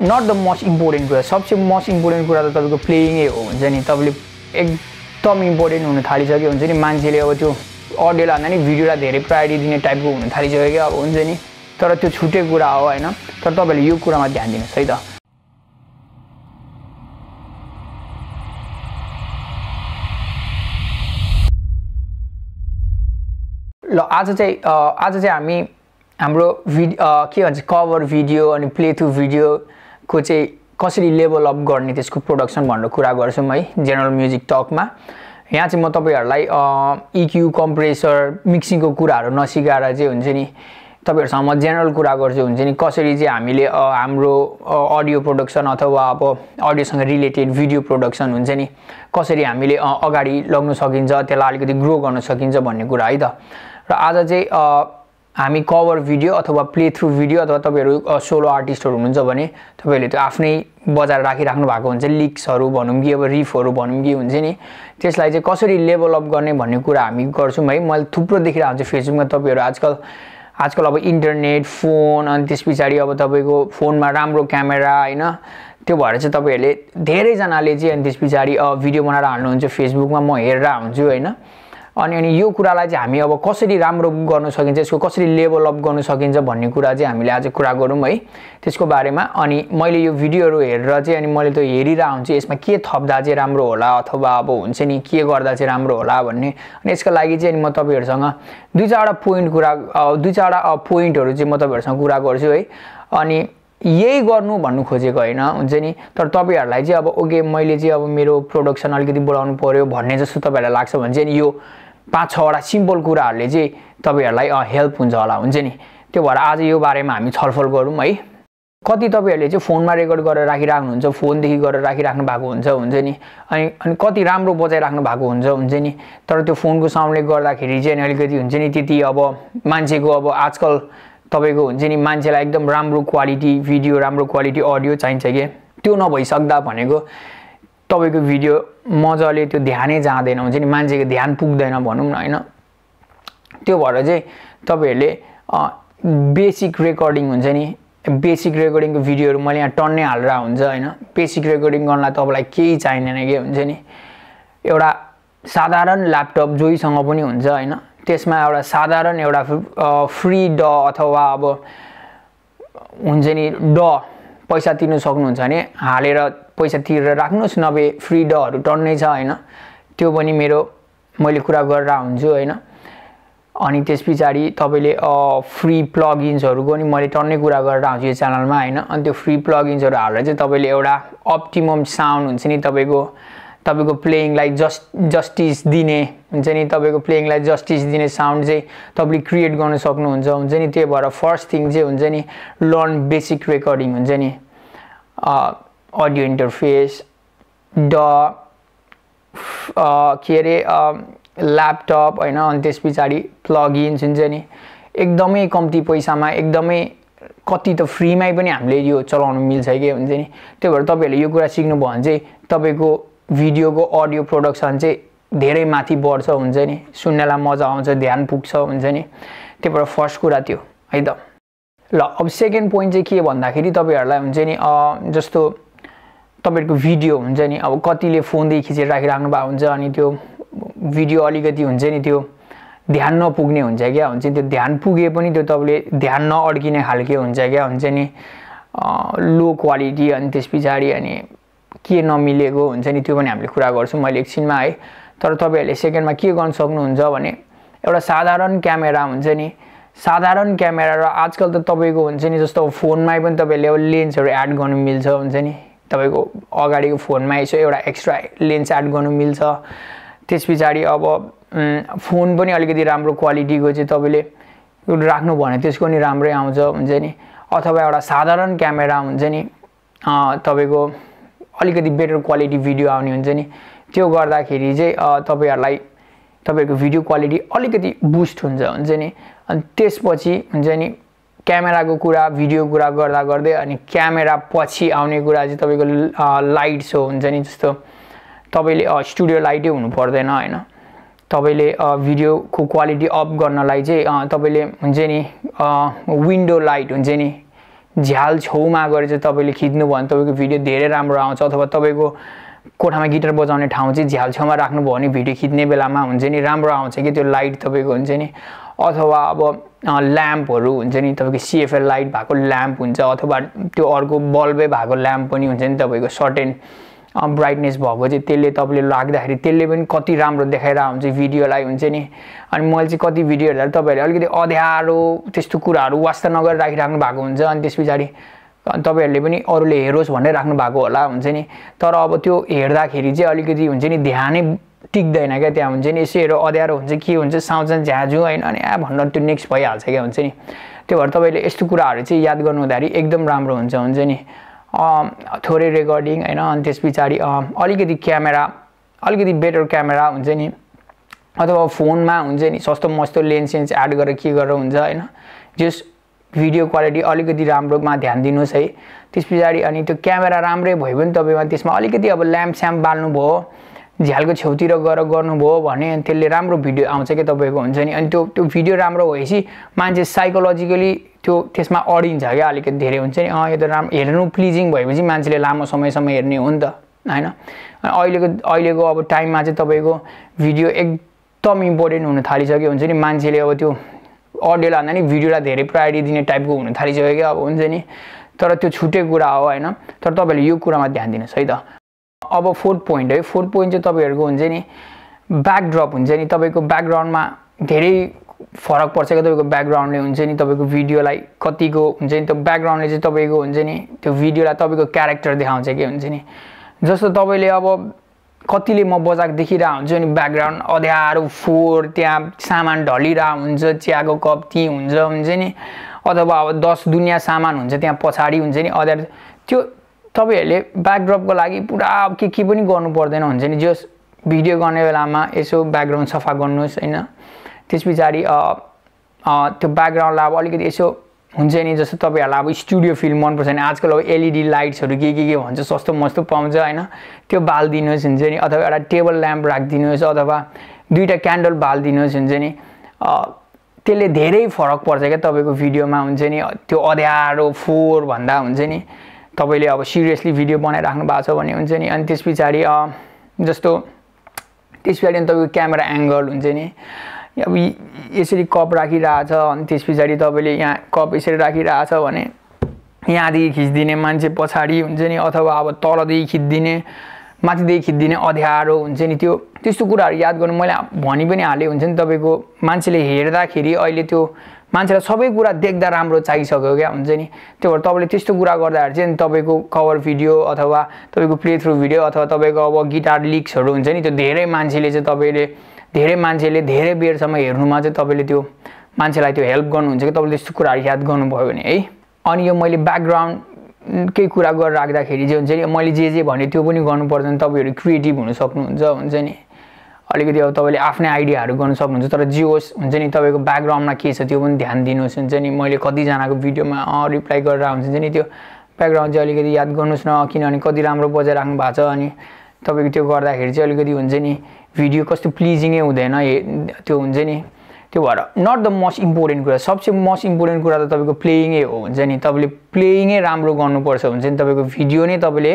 Not the most important कुरा सबसे most important कुरा त तपाईको प्लेइङै हो हुन्छ नि तपाईले एकदम इम्पोर्टेन्ट हुन थालिसक्यो हुन्छ नि मान्छेले अब त्यो अडियोलाई भन्दा नि भिडियोलाई धेरै प्रायोरिटी दिने टाइपको हुन थालिसक्यो क्या अब हुन्छ नि तर त्यो छुटेको कुरा हो हैन तर तपाईले यो कुरामा ध्यान दिनुस् है त ल आज चाहिँ हामी हाम्रो के भन्छ कभर भिडियो अनि प्ले थ्रु भिडियो को चाहिँ कसरी लेभल अप गर्ने त्यसको प्रोडक्सन भनेर कुरा गर्छौं है जनरल म्युजिक टकमा यहाँ चाहिँ म तपाईहरुलाई EQ कम्प्रेसर मिक्सिङको कुराहरु नसिकाएर चाहिँ हुन्छ नि तपाईहरुसँग म जनरल कुरा गर्छु हुन्छ नि कसरी चाहिँ हामीले हाम्रो अडियो प्रोडक्सन अथवा अब अडियोसँग रिलेटेड भिडियो प्रोडक्सन हुन्छ नि कसरी हामीले अगाडि लग्न सकिन्छ त्यसलाई अलिकति ग्रो गर्न सकिन्छ भन्ने कुरा है त र आज चाहिँ हामी कभर भिडियो अथवा प्ले थ्रु भिडियो अथवा तपाईहरु सोलो आर्टिस्टहरु हुनुहुन्छ भने तपाईहरुले त्यो आफ्नै बजाएर राखिराख्नु भएको हुन्छ लिक्सहरु भनौं कि अब रिफहरु भनौं कि हुन्छ नि त्यसलाई चाहिँ कसरी लेभल अप गर्ने भन्ने कुरा हामी गर्छौं है मैले थुप्रो देखिरहेको हुन्छ फेसबुकमा तपाईहरु आजकल अब इन्टरनेट फोन अनि त्यसपछि अब तपाईको फोनमा राम्रो क्यामेरा हैन त्यो भएर चाहिँ तपाईहरुले धेरै जनाले चाहिँ अनि त्यसपछि भिडियो बनाएर हाल्नुहुन्छ फेसबुकमा म हेरेर हुन्छु हैन अनि यो कुरालाई चाहिँ हामी अब कसरी राम्रो गर्न सकिन्छ यसको कसरी लेभल अप गर्न सकिन्छ भन्ने कुरा चाहिँ हामीले आज कुरा गरौँ है त्यसको बारेमा अनि मैले यो भिडियोहरु हेरेर चाहिँ अनि मैले त्यो हेरिरा हुन्छु यसमा के थप्दा चाहिँ राम्रो होला अथवा अब हुन्छ नि के गर्दा चाहिँ राम्रो होला भन्ने अनि यसको लागि चाहिँ म तपाईहरुसँग दुई चारवटा पोइन्टहरु चाहिँ म तपाईहरुसँग कुरा गर्छु है अनि यही गर्नु भन्नु खोजेको हैन हुन्छ नि तर तपाईहरुलाई चाहिँ अब ओके मैले चाहिँ अब मेरो प्रोडक्सन अलिकति बढाउनु पर्यो भन्ने जस्तो तपाईहरुलाई लाग्छ भने चाहिँ यो 5-6 वटा सिम्पल कुराहरुले चाहिँ तपाईहरुलाई हेल्प हुन्छ होला हुन्छ नि त्यो भएर आज यो बारेमा हामी छलफल गरौँ है कति तपाईहरुले चाहिँ फोनमा रेकर्ड गरेर राखिराख्नुहुन्छ फोन देखि गरेर राखिराख्नु भएको हुन्छ नि अनि कति राम्रो बजाइराख्नु भएको हुन्छ नि तर त्यो फोनको साउन्डले गर्दाखेरि चाहिँ अलिकति हुन्छ नि त्यति अब मान्छेको अब आजकल तपाईको हुन्छ नि मान्छेलाई एकदम राम्रो क्वालिटी भिडियो राम्रो क्वालिटी अडियो चाहिन्छ के त्यो नभइसक्दा भनेको तपाईको भिडियो मजाले त्यो ध्यानै जाँदैन हुन्छ नि मान्छेको ध्यान पुग्दैन भनौं न हैन त्यो भएर चाहिँ तपाईहरुले बेसिक रेकर्डिङ हुन्छ नि बेसिक रेकर्डिङको भिडियोहरु मैले यहाँ टन्नै हालेर हुन्छ हैन बेसिक रेकर्डिङ गर्नलाई तपाईलाई केही चाहिदैन के हुन्छ नि एउटा साधारण ल्यापटप जोइसँग पनि हुन्छ हैन त्यसमा एउटा साधारण एउटा फ्री ड अथवा अब हुन्छ नि ड पैसा तिर्न सक्नुहुन्छ भने हालेर पैसा तिरेर राख्नुस् नभए फ्री डहरु टन्नै छ हैन त्यो पनि मैले कुरा गरेर हुन्छु हैन अनि त्यसपछि तपाईले फ्री प्लगइन्सहरुको नि मैले टन्नै कुरा गरेर आउँछु यो च्यानलमा हैन अनि त्यो फ्री प्लगइन्सहरु हालेर चाहिँ तपाईले एउटा अप्टिमम साउन्ड हुन्छ नि तपाईको प्लेइङलाई जस्टिस दिने हुन्छ नि तपाईको प्लेइङलाई जस्टिस दिने साउन्ड चाहिँ तपाईले क्रिएट गर्न सक्नुहुन्छ नि त्यही भएर फर्स्ट थिङ चाहिँ हुन्छ नि लर्न बेसिक रेकर्डिङ हुन्छ नि अडियो इन्टरफेस के रे ल्यापटप हैन अनि त्यसपछि प्लगइन्स हुन्छ नि एकदमै कम्ती पैसामा एकदमै कति त फ्रीमै पनि हामीले यो चलाउन मिल्छ के हुन्छ नि त्यही भएर तपाईहरुले यो कुरा सिक्नु भयो भने चाहिँ तपाईको भिडियोको अडियो प्रोडक्सन चाहिँ धेरै माथि बढ्छ हुन्छ नि सुन्नलाई मजा आउँछ ध्यान पुग्छ हुन्छ नि त्यही भएर फर्स्ट कुरा त्यो है त ल अब सेकेन्ड पोइन्ट चाहिँ के भन्दाखेरि तपाईहरुलाई हुन्छ नि जस्तो तपाईहरुको भिडियो हुन्छ नि अब कतिले फोनदेखि खिचेर राखिराख्नु भएको हुन्छ अनि त्यो भिडियो अलिकति हुन्छ नि त्यो ध्यान नपुग्ने हुन्छ क्या हुन्छ त्यो ध्यान पुगे पनि त्यो तपाईले ध्यान नअड्किने खालके हुन्छ क्या हुन्छ नि लो क्वालिटी अनि त्यसपछि अनि के नमिलेको हुन्छ नि त्यो पनि हामीले कुरा गर्छौं मैले एकछिनमा है तर तपाईहरुले सेकेन्डमा के गर्न सक्नुहुन्छ भने एउटा साधारण क्यामेरा हुन्छ नि साधारण क्यामेरा र आजकल त तपाईको हुन्छ नि जस्तो फोनमै पनि तपाईले लेन्सहरु एड गर्न मिल्छ हुन्छ नि तपाईको अगाडिको फोनमा यसो एउटा एक्स्ट्रा लेन्स एड गर्न मिल्छ त्यसपछि अब फोन पनि अलिकति राम्रो क्वालिटीको चाहिँ तपाईले राख्नु भने त्यसको नि राम्रै आउँछ हुन्छ नि अथवा एउटा साधारण क्यामेरा हुन्छ नि तपाईको अलिकति बेटर क्वालिटी भिडियो आउने हुन्छ नि त्यो गर्दाखेरि चाहिँ तपाईहरुको भिडियो क्वालिटी अलिकति बुस्ट हुन्छ नि अनि त्यसपछि हुन्छ नि क्यामेराको कुरा भिडियो कुरा गर्दै अनि क्यामेरा पछि आउने कुरा चाहिँ तपाईको लाइट्स हो हुन्छ नि जस्तो तपाईले स्टुडियो लाइटै हुनु पर्दैन हैन तपाईले भिडियोको क्वालिटी अप गर्नलाई चाहिँ तपाईले हुन्छ नि विन्डो लाइट हुन्छ नि झ्याल छेउमा गएर चाहिँ तपाईले खिच्नु भयो भने तपाईको भिडियो धेरै राम्रो आउँछ अथवा तपाईको कोठामा गिटार बजाउने ठाउँ चाहिँ झ्याल छेउमा राख्नु भयो भने भिडियो खिच्ने बेलामा हुन्छ नि राम्रो आउँछ कि त्यो लाइट तपाईको हुन्छ नि अथवा अब ल्याम्पहरु हुन्छ नि तपाईको सीएफएल लाइट भएको ल्याम्प हुन्छ अथवा त्यो अर्को बल्बै भएको ल्याम्प पनि हुन्छ नि तपाईको सर्टेन ब्राइटनेस भएको चाहिँ त्यसले तपाईले लाग्दाखेरि त्यसले पनि कति राम्रो देखाइरा हुन्छ भिडियोलाई हुन्छ नि अनि मैले चाहिँ कति भिडियो हेर्दा तपाईहरुले अलिकति अध्यारो त्यस्तो कुराहरु वास्ता नगरेर राखिराख्नु भएको हुन्छ अनि त्यसपछि तपाईहरुले पनि अरूले हेरोस् भनेर राख्नु भएको होला हुन्छ नि तर अब त्यो हेर्दाखेरि चाहिँ अलिकति हुन्छ नि ध्यानै टिक्दैन क्या त्यहाँ हुन्छ नि यसो हेरो अध्यारो हुन्छ के हुन्छ साउँछ झ्याझु हैन अनि भन्दा त्यो नेक्स्ट भइहाल्छ क्या हुन्छ नि त्यो भएर तपाईले यस्तो कुराहरु चाहिँ याद गर्नु हुँदाखेरि एकदम राम्रो हुन्छ नि थोरै रेकर्डिङ हैन अनि त्यसपछि अलिकति क्यामेरा अलिकति बेटर क्यामेरा हुन्छ नि अथवा फोनमा हुन्छ नि सस्तो मस्तो लेन्स एड गरेर के गरेर हुन्छ हैन जस भिडियो क्वालिटी अलिकति राम्रोमा ध्यान दिनुस् है त्यसपछि अनि त्यो क्यामेरा राम्रै भयो भने तपाईमा त्यसमा अलिकति अब ल्याम्प स्याम्प बाल्नु भयो झ्यालको छेउतिर गएर गर्नुभयो भने त्यसले राम्रो भिडियो आउँछ के तपाईको हुन्छ नि अनि त्यो भिडियो राम्रो भएपछि मान्छे साइकोलोजिकली त्यो त्यसमा अडिन्छ क्या अलिकति धेरै हुन्छ नि यो त राम्रो हेर्नु प्लिजिङ भएपछि मान्छेले लामो समयसम्म हेर्ने हो नि त हैन अहिलेको अब टाइममा चाहिँ तपाईको भिडियो एकदम इम्पोर्टेन्ट हुन थालिसक्यो हुन्छ नि मान्छेले अब त्यो अडियोलाई भन्दा नि भिडियोलाई धेरै प्रायोरिटी दिने टाइपको हुन थालिसक्यो क्या अब हुन्छ नि तर त्यो छुटे कुरा हो हैन तर तपाईले यो कुरामा ध्यान दिनुस् है त अब फोर्थ पोइन्ट है फोर्थ पोइन्ट चाहिँ तपाईहरुको हुन्छ नि ब्याकड्रप हुन्छ नि तपाईको ब्याकग्राउन्डमा धेरै फरक पर्छ के तपाईको ब्याकग्राउन्डले हुन्छ नि तपाईको भिडियोलाई कतिको हुन्छ नि त्यो ब्याकग्राउन्डले चाहिँ तपाईको हुन्छ नि त्यो भिडियोलाई तपाईको क्यारेक्टर देखाउँछ के हुन्छ नि जस्तो तपाईले अब कतिले म बजाक देखिरा हुन्छ नि ब्याकग्राउन्ड अध्यारो फोर त्यहाँ सामान ढलिरा हुन्छ चियाको कप ती हुन्छ नि अथवा अब 10 दुनिया सामान हुन्छ त्यहाँ पछाडी हुन्छ नि अध्यारो त्यो तपाईहरुले ब्याकड्रपको लागि पुरा के पनि गर्नु पर्दैन हुन्छ नि जस भिडियो गर्ने बेलामा यसो ब्याकग्राउन्ड सफा गर्नुस् हैन त्यसपछि त्यो ब्याकग्राउन्डलाई अब अलिकति यसो हुन्छ नि जस्तो तपाईहरुलाई अब स्टुडियो फिल्म मन पर्छ नि आजकल अब एलईडी लाइट्सहरु के भन्छ सस्तो मस्तो पाउँछ हैन त्यो बाल्दिनुस् हुन्छ नि अथवा एउटा टेबल ल्याम्प राख्दिनुस् अथवा दुईटा क्यान्डल बाल्दिनुस् हुन्छ नि त्यसले धेरै फरक पर्छ के तपाईको भिडियोमा हुन्छ नि त्यो अध्यारो फोर भन्दा हुन्छ नि तपाईले अब सिरियसली भिडियो बनाइराख्नु भएको छ भने हुन्छ नि अनि त्यसपछि जस्तो त्यसपछि अनि तपाईको क्यामेरा एंगल हुन्छ नि अब यसरी कप राखिरहेछ अनि त्यसपछि तपाईले यहाँ कप यसरी राखिरहेछ भने यहाँदेखि खिच्दिने मान्छे पछाडी हुन्छ नि अथवा अब तलदेखि खिच्दिने माथिदेखि खिच्दिने अध्यारो हुन्छ नि त्यो त्यस्तो कुराहरु याद गर्नु मैले भनि पनि हाले हुन्छ नि तपाईको मान्छेले हेर्दाखेरि अहिले त्यो मान्छेलाई सबै कुरा देख्दा राम्रो चाहिसक्यो क्या हुन्छ नि त्यो भएर तपाईले त्यस्तो कुरा गर्दाखेरि चाहिँ तपाईको कभर भिडियो अथवा तपाईको प्ले थ्रु भिडियो अथवा तपाईको अब गिटार लिक्सहरु हुन्छ नि त्यो धेरै मान्छेले धेरै बेरसम्म हेर्नुमा चाहिँ तपाईले त्यो मान्छेलाई त्यो हेल्प गर्नुहुन्छ कि तपाईले त्यस्तो कुराहरु याद गर्नुभयो भने है अनि यो मैले ब्याकग्राउन्ड केही कुरा गरेर राख्दाखेरि चाहिँ हुन्छ नि मैले जे भने त्यो पनि गर्नु पर्दैन तपाईहरु क्रिएटिभ हुन सक्नुहुन्छ नि अलिकति अब तपाईले आफ्नै आइडियाहरु गर्न सक्नुहुन्छ तर जे होस् हुन्छ नि तपाईको ब्याकग्राउन्डमा के छ त्यो पनि ध्यान दिनुस् हुन्छ नि मैले कति जनाको भिडियोमा रिप्लाई गरेर हुन्छ नि त्यो ब्याकग्राउन्ड चाहिँ अलिकति याद गर्नुस् न किनभने कति राम्रो बजाइराख्नु भएको छ अनि तपाईको त्यो गर्दाखेरि चाहिँ अलिकति हुन्छ नि भिडियो कस्तो प्लिजिङै हुँदैन त्यो हुन्छ नि त्यो भएर नट द मोस्ट इम्पोर्टेन्ट कुरा सबसे मोस्ट इम्पोर्टेन्ट कुरा त तपाईको प्लेइङै हो हुन्छ नि तपाईले प्लेइङै राम्रो गर्नुपर्छ हुन्छ नि तपाईको भिडियो नै तपाईले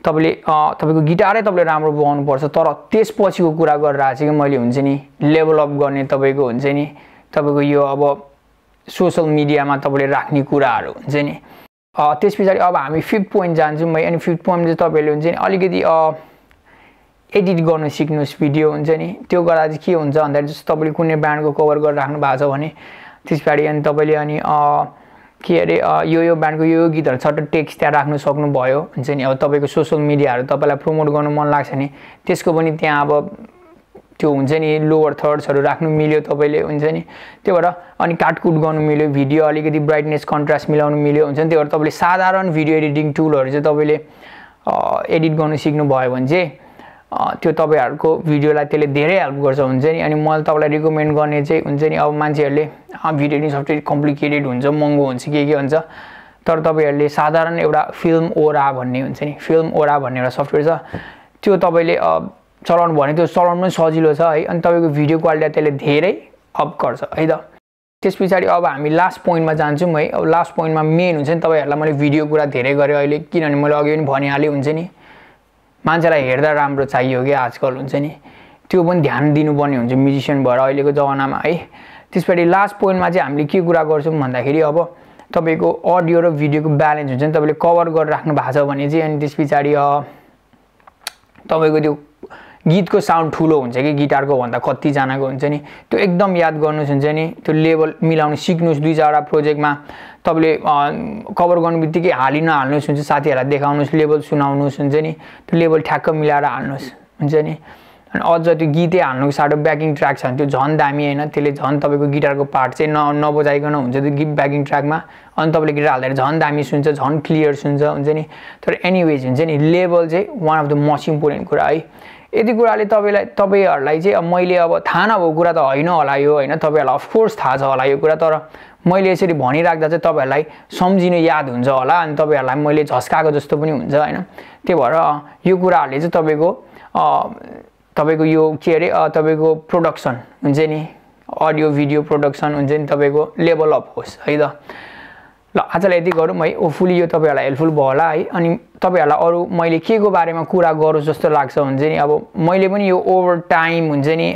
तपाईको गिटारै तपाईले राम्रो बजाउनु पर्छ तर त्यसपछिको कुरा गरिरहेको छु कि मैले हुन्छ नि लेभल अप गर्ने तपाईको हुन्छ नि तपाईको यो अब सोशल मिडियामा तपाईले राख्ने कुराहरु हुन्छ नि त्यसपछि अब हामी 5th पोइन्ट जान्छौं अनि 5th पोइन्ट चाहिँ तपाईले हुन्छ नि अलिकति एडिट गर्न सिक्नुस् भिडियो हुन्छ नि त्यो गर्दा चाहिँ के हुन्छ भन्दा जस्तो तपाईले कुनै ब्यान्डको कभर गरेर राख्नु भएको छ भने त्यसपछि अनि तपाईले अनि के अरे यो ब्यान्डको यो गीतहरु छट टेक्स्ट त्यहाँ राख्न सक्नु भयो हुन्छ नि अब तपाईको सोशल मिडियाहरु तपाईलाई प्रमोट गर्न मन लाग्छ नि त्यसको पनि त्यहाँ अब त्यो हुन्छ नि लोवर थर्ड्सहरु राख्नु मिल्यो तपाईले हुन्छ नि त्यो भएर अनि काटकुट गर्नु मिल्यो भिडियो अलिकति ब्राइटनेस कन्ट्रास्ट मिलाउनु मिल्यो हुन्छ नि त्यो भएर तपाईले साधारण भिडियो एडिटिङ टुलहरु चाहिँ तपाईले एडिट गर्न सिक्नु भयो भने चाहिँ त्यो तपाईहरुको भिडियोलाई त्यसले धेरै हेल्प गर्छ हुन्छ नि अनि मैले तपाईलाई रिकमेन्ड गर्ने चाहिँ हुन्छ नि अब मान्छेहरुले भिडियो एडिटिङ सफ्टवेयर कम्प्लिकेटेड हुन्छ महँगो हुन्छ के हुन्छ तर तपाईहरुले साधारण एउटा फिल्म ओरा भन्ने हुन्छ नि फिल्म ओरा भन्ने एउटा सफ्टवेयर छ त्यो तपाईले चलाउनु भने त्यो चलाउनु पनि सजिलो छ है अनि तपाईको भिडियो क्वालिटी त्यसले धेरै अप गर्छ है त त्यस पछाडि अब हामी लास्ट पोइन्टमा जान्छौँ है। अब लास्ट पोइन्टमा मेन हुन्छ नि तपाईँहरूलाई मैले भिडियो कुरा धेरै गरेँ अहिले, किनभने मैले अघि पनि भनिहालेँ हुन्छ नि मान्छेलाई हेर्दा राम्रो चाहियो कि आजकल हुन्छ नि, त्यो पनि ध्यान दिनुपर्ने हुन्छ म्युजिसियन भएर अहिलेको जमानामा है। त्यसपछि लास्ट पोइन्टमा चाहिँ हामीले के कुरा गर्छौँ भन्दाखेरि अब तपाईँको अडियो र भिडियोको ब्यालेन्स हुन्छ नि, तपाईँले कभर गरेर राख्नु भएको छ भने चाहिँ अनि त्यस पछाडि तपाईँको त्यो गीतको साउन्ड ठुलो हुन्छ कि गिटारको भन्दा कतिजनाको हुन्छ नि, त्यो एकदम याद गर्नुहोस् हुन्छ नि, त्यो लेभल मिलाउनु सिक्नुहोस्। 2-4वटा प्रोजेक्टमा तपाईँले कभर गर्नु बित्तिकै नहाल्नुहोस् हुन्छ, साथीहरूलाई देखाउनुहोस्, लेभल सुनाउनुहोस् हुन्छ नि, त्यो लेभल ठ्याक्क मिलाएर हाल्नुहोस् हुन्छ नि। अनि अझ त्यो गीतै हाल्नुको साटो ब्याकिङ ट्र्याक छ भने त्यो झन् दामी होइन, त्यसले झन् तपाईँको गिटारको पार्ट चाहिँ नबजाइकन हुन्छ त्यो गीत ब्याकिङ ट्र्याकमा, अनि तपाईँले गिटार हाल्दाखेरि झन् दामी सुन्छ, झन् क्लियर सुन्छ हुन्छ नि। तर एनिवेज हुन्छ नि लेभल चाहिँ one of the most important कुरा है। यति कुराले तपाईँहरूलाई चाहिँ अब मैले अब थाहा नभएको कुरा त होइन होला यो होइन, तपाईँहरूलाई अफकोर्स थाहा छ होला यो कुरा, तर मैले यसरी भनिराख्दा चाहिँ तपाईँहरूलाई सम्झिनु याद हुन्छ होला, अनि तपाईँहरूलाई मैले झस्काएको जस्तो पनि हुन्छ होइन। त्यही भएर यो कुराहरूले चाहिँ तपाईँको यो के अरे तपाईँको प्रोडक्सन हुन्छ नि, अडियो भिडियो प्रोडक्सन हुन्छ नि, तपाईँको लेभल अप होस् है त। ल आजलाई यति गरौँ है, होपफुली यो तपाईँहरूलाई हेल्पफुल भयो होला है। अनि तपाईँहरूलाई अरू मैले के को बारेमा कुरा गरौँ जस्तो लाग्छ हुन्छ नि, अब मैले पनि यो ओभर टाइम हुन्छ नि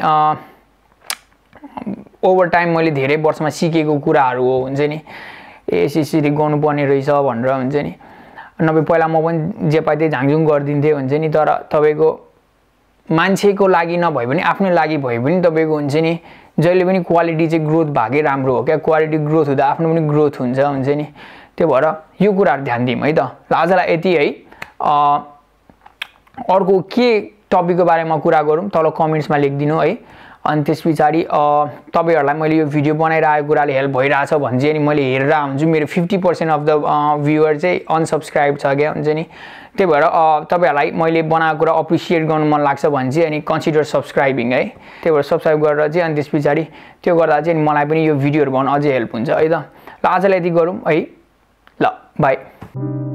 ओभर टाइम मैले धेरै वर्षमा सिकेको कुराहरू हो हुन्छ नि, यसरी गर्नुपर्ने रहेछ भनेर हुन्छ नि। नभए पहिला म पनि जे पाए त्यही झाङझुङ गरिदिन्थेँ हुन्छ नि, तर तपाईँको मान्छेको लागि नभए पनि आफ्नै लागि भए पनि तपाईँको हुन्छ नि जहिले पनि क्वालिटी चाहिँ ग्रोथ भएकै राम्रो हो क्या, क्वालिटी ग्रोथ हुँदा आफ्नो पनि ग्रोथ हुन्छ नि। त्यो भएर यो कुराहरू ध्यान दिउँ है त। ल आजलाई यति है, अर्को के टपिकको बारेमा कुरा गरौँ तल कमेन्ट्समा लेखिदिनु है। अनि त्यस पछाडि तपाईँहरूलाई मैले यो भिडियो बनाइरहेको कुराले हेल्प भइरहेछ भने चाहिँ अनि मैले हेरेर हुन्छु मेरो 50% अफ द भ्युवर चाहिँ अनसब्सक्राइब छ क्या हुन्छ नि। त्यही भएर तपाईँहरूलाई मैले बनाएको कुरा अप्रिसिएट गर्नु मन लाग्छ भने चाहिँ अनि कन्सिडर सब्सक्राइबिङ है। त्यही भएर सब्सक्राइब गरेर चाहिँ अनि त्यस पछाडि त्यो गर्दा चाहिँ मलाई पनि यो भिडियोहरू बनाउन अझै हेल्प हुन्छ है त। ल आजलाई यति गरौँ है, ल बाई।